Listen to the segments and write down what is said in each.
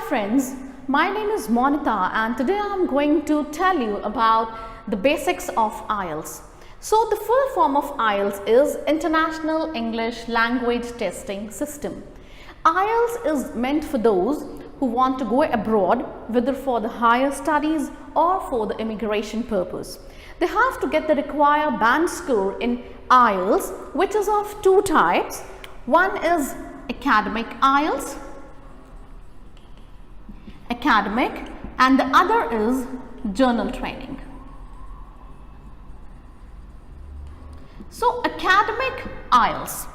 friends, my name is Monita and today I am going to tell you about the basics of IELTS. So the full form of IELTS is International English Language Testing System. IELTS is meant for those who want to go abroad, whether for the higher studies or for the immigration purpose. They have to get the required band score in IELTS, which is of two types. One is academic IELTS, and the other is journal training. So academic IELTS,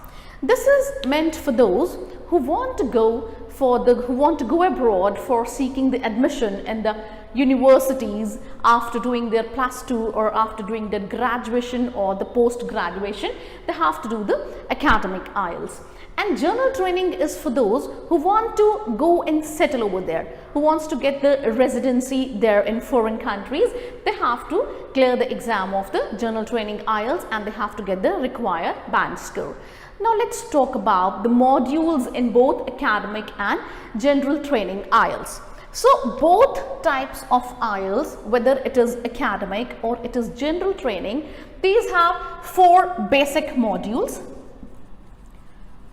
this is meant for those who want to go abroad for seeking the admission in the universities after doing their +2 or after doing their graduation or the post graduation. They have to do the academic IELTS. And journal training is for those who want to go and settle over there, who wants to get the residency there in foreign countries. They have to clear the exam of the journal training IELTS and they have to get the required band score. Now let's talk about the modules in both academic and general training IELTS. So both types of IELTS, whether it is academic or it is general training, these have four basic modules.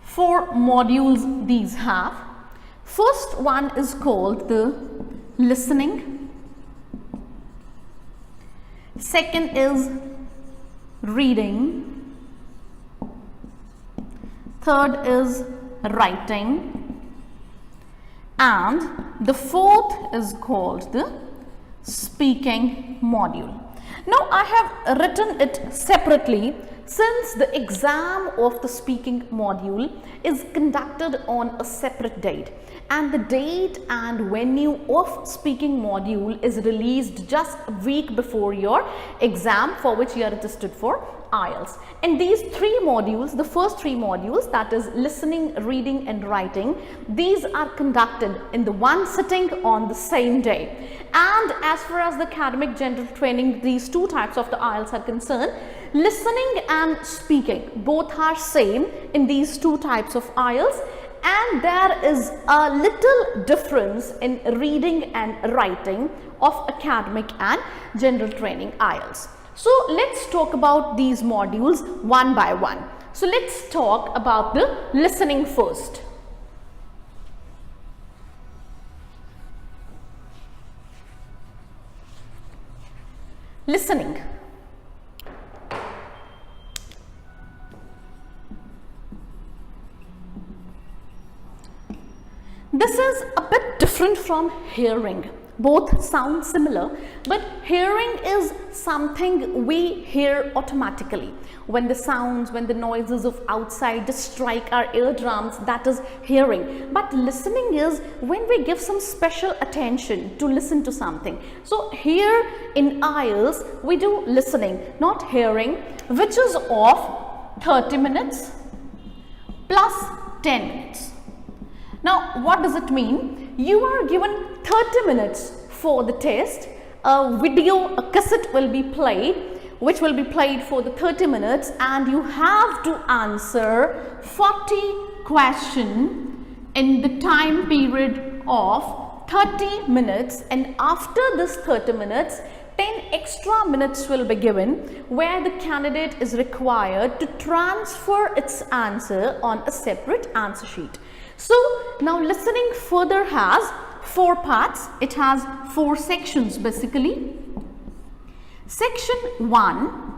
Four modules these have. First one is called the listening. Second is reading. Third is writing. And the fourth is called the speaking module. Now I have written it separately since the exam of the speaking module is conducted on a separate date and the date and venue of speaking module is released just a week before your exam for which you are registered for IELTS. And these three modules, the first three modules, that is listening, reading and writing, these are conducted in the one sitting on the same day. And as far as the academic general training, these two types of the IELTS are concerned, listening and speaking both are same in these two types of IELTS, and there is a little difference in reading and writing of academic and general training IELTS. So let's talk about these modules one by one. So let's talk about the listening first. Listening. This is a bit different from hearing. Both sound similar, but hearing is something we hear automatically. When the sounds, when the noises of outside just strike our eardrums, that is hearing. But listening is when we give some special attention to listen to something. So here in IELTS, we do listening, not hearing, which is of 30 minutes plus 10 minutes. Now, what does it mean? You are given 30 minutes for the test. A video, a cassette will be played, which will be played for the 30 minutes, and you have to answer 40 questions in the time period of 30 minutes. And after this 30 minutes, 10 extra minutes will be given where the candidate is required to transfer its answer on a separate answer sheet. So now listening further has four parts. It has four sections basically. Section 1,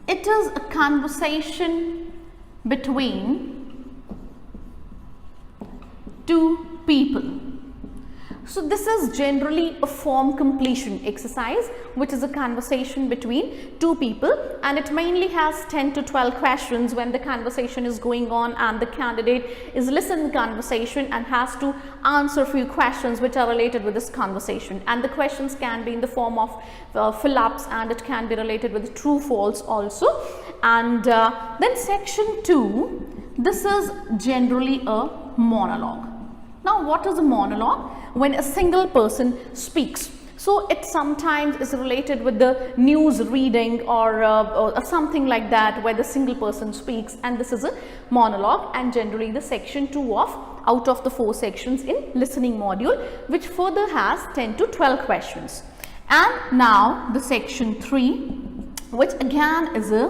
it is a conversation between two people. So this is generally a form completion exercise, which is a conversation between two people, and it mainly has 10 to 12 questions when the conversation is going on and the candidate is listening to the conversation and has to answer a few questions which are related with this conversation. And the questions can be in the form of fill-ups, and it can be related with true false also. And then section 2, this is generally a monologue. Now what is a monologue? When a single person speaks. So it sometimes is related with the news reading or something like that, where the single person speaks, and this is a monologue. And generally the section 2 of out of the 4 sections in listening module, which further has 10 to 12 questions. And now the section 3, which again is a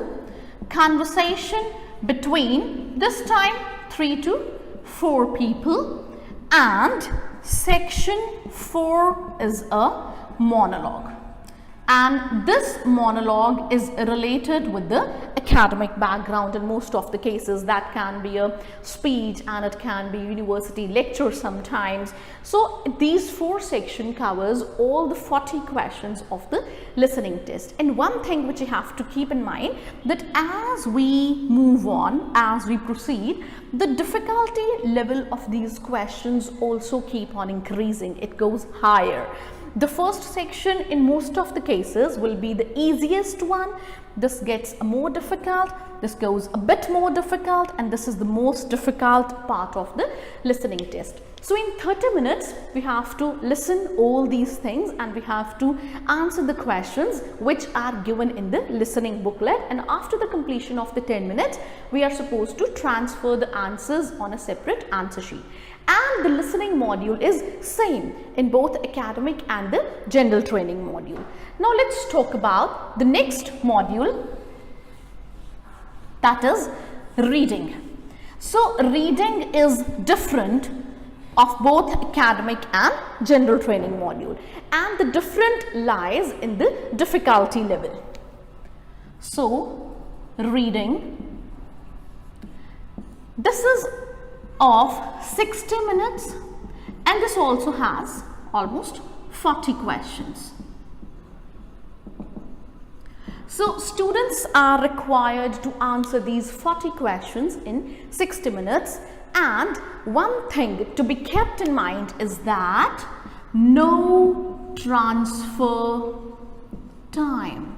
conversation between, this time 3 to 4 people, and section 4 is a monologue. And this monologue is related with the academic background. In most of the cases, that can be a speech and it can be university lecture sometimes. So these 4 sections covers all the 40 questions of the listening test. And one thing which you have to keep in mind, that as we move on, as we proceed, the difficulty level of these questions also keep on increasing. It goes higher. The first section in most of the cases will be the easiest one. This gets more difficult, this goes a bit more difficult, and this is the most difficult part of the listening test. So in 30 minutes, we have to listen all these things and we have to answer the questions which are given in the listening booklet, and after the completion of the 10 minutes, we are supposed to transfer the answers on a separate answer sheet. And the listening module is same in both academic and the general training module. Now let's talk about the next module, that is reading. So reading is different of both academic and general training module, and the different lies in the difficulty level. So reading, this is of 60 minutes, and this also has almost 40 questions. So students are required to answer these 40 questions in 60 minutes, and one thing to be kept in mind is that no transfer time.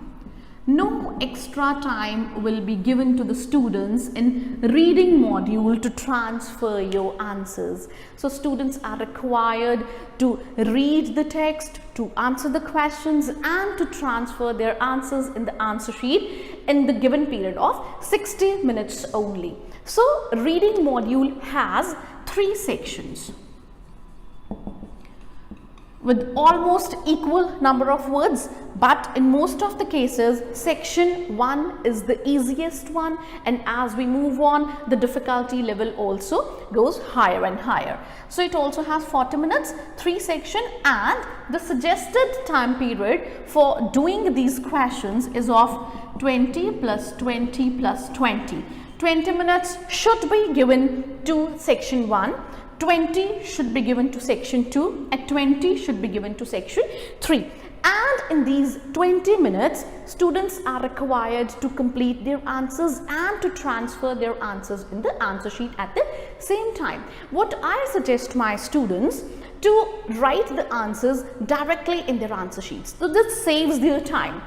No extra time will be given to the students in reading module to transfer your answers. So students are required to read the text, to answer the questions, and to transfer their answers in the answer sheet in the given period of 60 minutes only. So reading module has 3 sections with almost equal number of words, but in most of the cases section 1 is the easiest one, and as we move on, the difficulty level also goes higher and higher. So it also has 40 minutes, 3 sections, and the suggested time period for doing these questions is of 20 plus 20 plus 20. 20 minutes should be given to section 1, 20 should be given to section 2, and 20 should be given to section 3. And in these 20 minutes, students are required to complete their answers and to transfer their answers in the answer sheet at the same time. What I suggest my students to write the answers directly in their answer sheets. So this saves their time.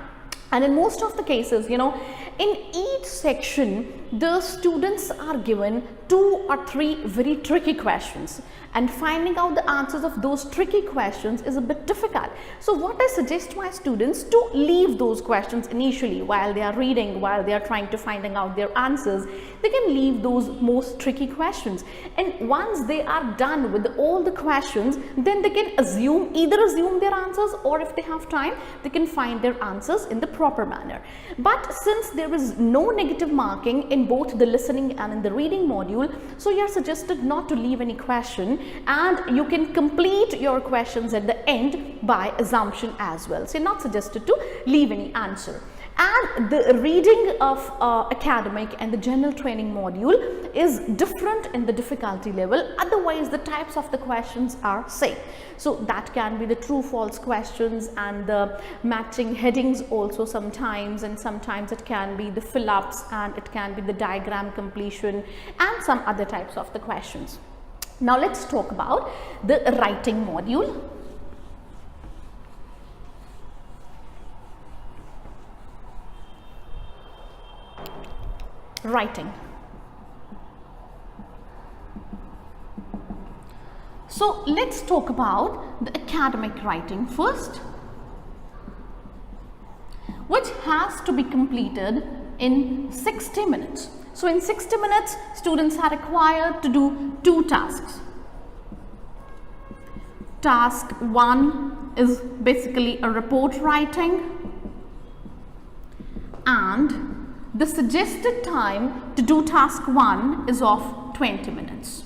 And in most of the cases, in each section, the students are given 2 or 3 very tricky questions, and finding out the answers of those tricky questions is a bit difficult. So what I suggest my students to leave those questions initially while they are reading, while they are trying to finding out their answers. They can leave those most tricky questions, and once they are done with all the questions, then they can either assume their answers, or if they have time, they can find their answers in the proper manner. But since there is no negative marking in both the listening and in the reading module, so you are suggested not to leave any question, and you can complete your questions at the end by assumption as well. So you're not suggested to leave any answer. And the reading of academic and the general training module is different in the difficulty level, otherwise the types of the questions are same. So that can be the true false questions and the matching headings also sometimes, and sometimes it can be the fill-ups, and it can be the diagram completion and some other types of the questions. Now let's talk about the writing module. Writing. So let's talk about the academic writing first, which has to be completed in 60 minutes. So in 60 minutes, students are required to do 2 tasks. task 1 is basically a report writing, and the suggested time to do task 1 is of 20 minutes.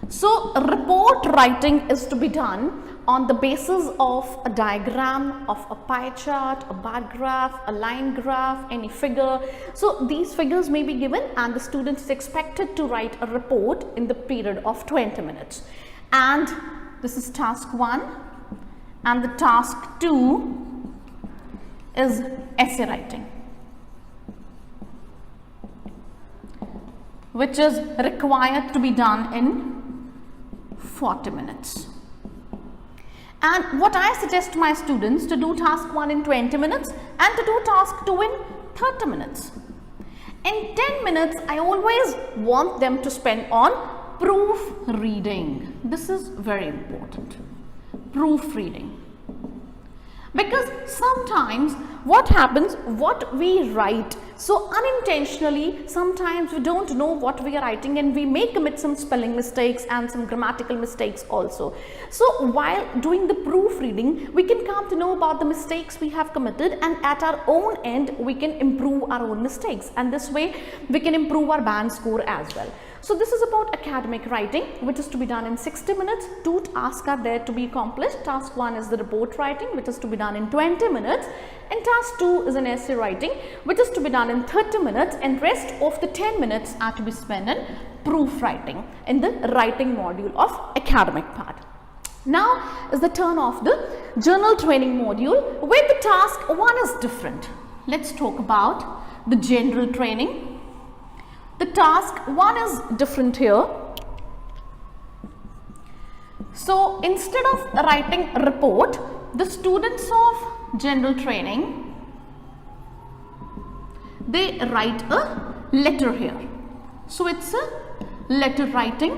So report writing is to be done on the basis of a diagram, of a pie chart, a bar graph, a line graph, any figure. So these figures may be given and the student is expected to write a report in the period of 20 minutes. And this is task 1, and the task 2 is essay writing, which is required to be done in 40 minutes. And what I suggest to my students, to do task 1 in 20 minutes and to do task 2 in 30 minutes. In 10 minutes, I always want them to spend on proofreading. This is very important. Proofreading. Because sometimes what happens, what we write, so unintentionally sometimes we don't know what we are writing and we may commit some spelling mistakes and some grammatical mistakes also. So while doing the proofreading, we can come to know about the mistakes we have committed, and at our own end we can improve our own mistakes, and this way we can improve our band score as well. So this is about academic writing, which is to be done in 60 minutes. 2 tasks are there to be accomplished. Task 1 is the report writing, which is to be done in 20 minutes. And task 2 is an essay writing, which is to be done in 30 minutes. And rest of the 10 minutes are to be spent in proof writing, in the writing module of academic part. Now is the turn of the journal training module, where the task 1 is different. Let's talk about the general training. The task 1 is different here. So instead of writing a report, the students of general training, they write a letter here. So it's a letter writing,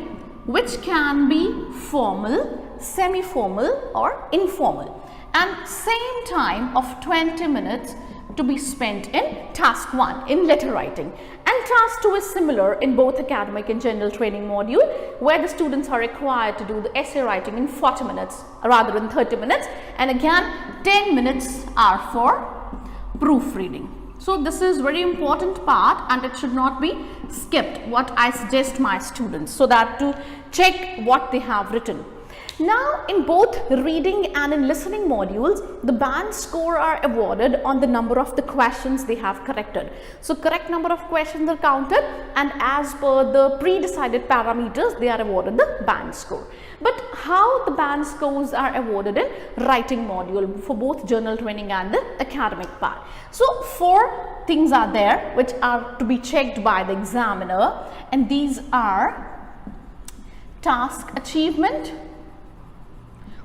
which can be formal, semi-formal or informal, and same time of 20 minutes to be spent in task 1 in letter writing. And task 2 is similar in both academic and general training module, where the students are required to do the essay writing in 40 minutes rather than 30 minutes, and again 10 minutes are for proofreading. So this is very important part and it should not be skipped, what I suggest my students, so that to check what they have written. Now in both reading and in listening modules, the band score are awarded on the number of the questions they have corrected. So correct number of questions are counted, and as per the pre-decided parameters, they are awarded the band score. But how the band scores are awarded in writing module for both journal training and the academic part. So 4 things are there which are to be checked by the examiner, and these are task achievement,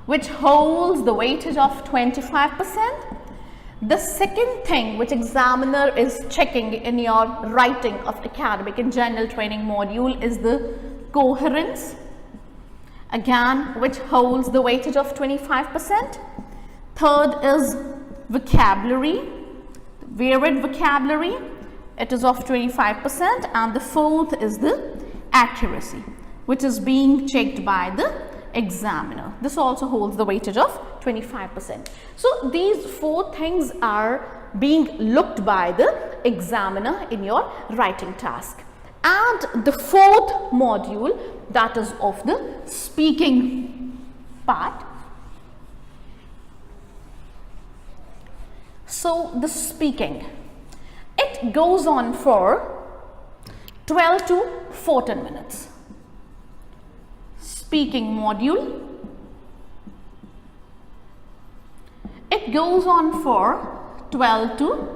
which holds the weightage of 25%. The second thing which examiner is checking in your writing of academic and general training module is the coherence, again which holds the weightage of 25%. Third is vocabulary, varied vocabulary, it is of 25%, and the fourth is the accuracy, which is being checked by the examiner. This also holds the weightage of 25%. So these 4 things are being looked by the examiner in your writing task. And the 4th module, that is of the speaking part. So the speaking, it goes on for 12 to 14 minutes. Speaking module, it goes on for 12 to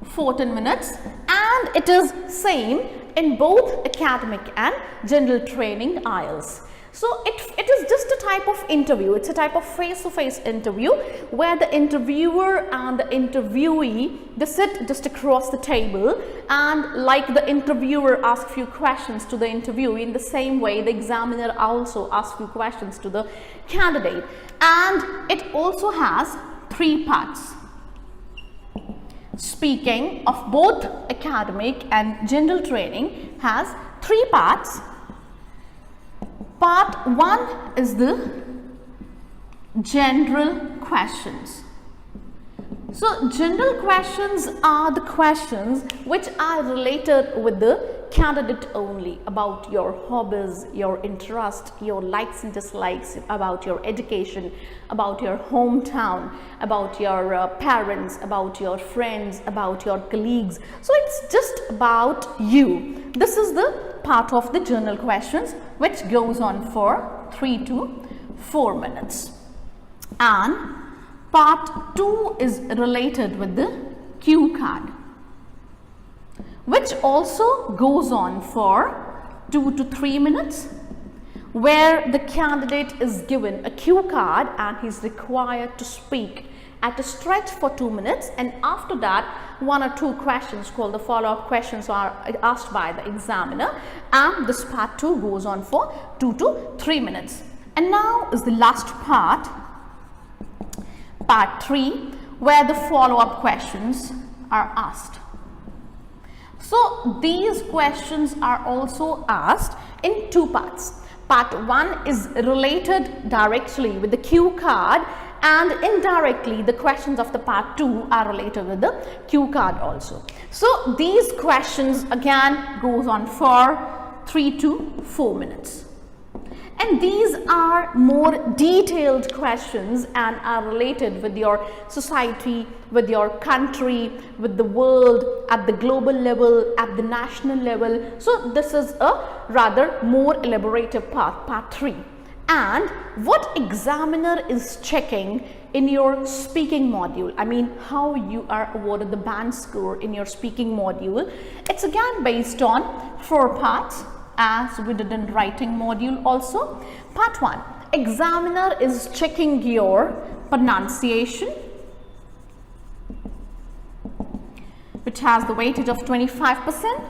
14 minutes, and it is same in both academic and general training IELTS. So it is just a type of interview. It's a type of face-to-face interview where the interviewer and the interviewee, they sit just across the table, and like the interviewer asks few questions to the interviewee, in the same way the examiner also asks few questions to the candidate. And it also has 3 parts. Speaking of both academic and general training has 3 parts. Part 1 is the general questions. So general questions are the questions which are related with the candidate only, about your hobbies, your interest, your likes and dislikes, about your education, about your hometown, about your parents, about your friends, about your colleagues. So it's just about you. This is the part of the general questions which goes on for 3 to 4 minutes. And part 2 is related with the cue card, which also goes on for 2 to 3 minutes, where the candidate is given a cue card and he's required to speak at a stretch for 2 minutes, and after that 1 or 2 questions called the follow-up questions are asked by the examiner, and this part 2 goes on for 2 to 3 minutes. And now is the last part, part 3, where the follow-up questions are asked. So these questions are also asked in 2 parts. Part 1 is related directly with the cue card, and indirectly the questions of the part 2 are related with the cue card also. So these questions again goes on for 3 to 4 minutes. And these are more detailed questions and are related with your society, with your country, with the world, at the global level, at the national level. So this is a rather more elaborative part, part 3. And what examiner is checking in your speaking module, I mean how you are awarded the band score in your speaking module, it's again based on 4 parts, as we did in writing module also. Part 1, examiner is checking your pronunciation, which has the weightage of 25%.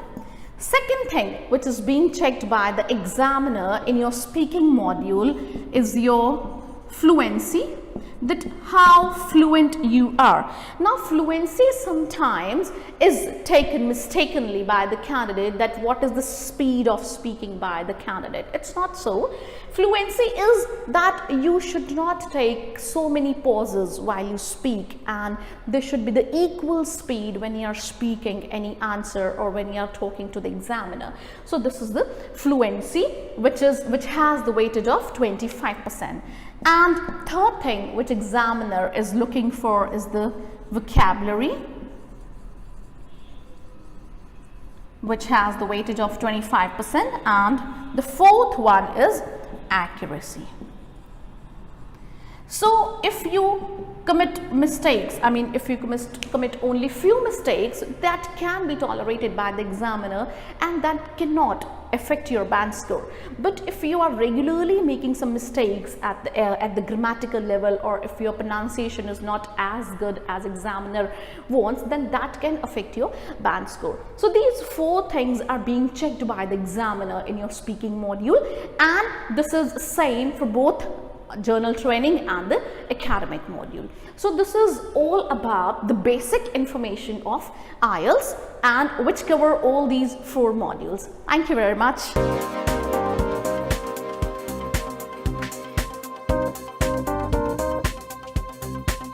Second thing which is being checked by the examiner in your speaking module is your fluency, that how fluent you are. Now fluency sometimes is taken mistakenly by the candidate, that what is the speed of speaking by the candidate. It's not so. Fluency is that you should not take so many pauses while you speak, and there should be the equal speed when you are speaking any answer or when you are talking to the examiner. So this is the fluency which has the weightage of 25%. And third thing which examiner is looking for is the vocabulary, which has the weightage of 25%, and the fourth one is accuracy. So if you commit mistakes, I mean if you commit only few mistakes, that can be tolerated by the examiner and that cannot affect your band score. But if you are regularly making some mistakes at the grammatical level, or if your pronunciation is not as good as examiner wants, then that can affect your band score. So these 4 things are being checked by the examiner in your speaking module, and this is same for both journal training and the academic module. So this is all about the basic information of IELTS, and which cover all these 4 modules. Thank you very much.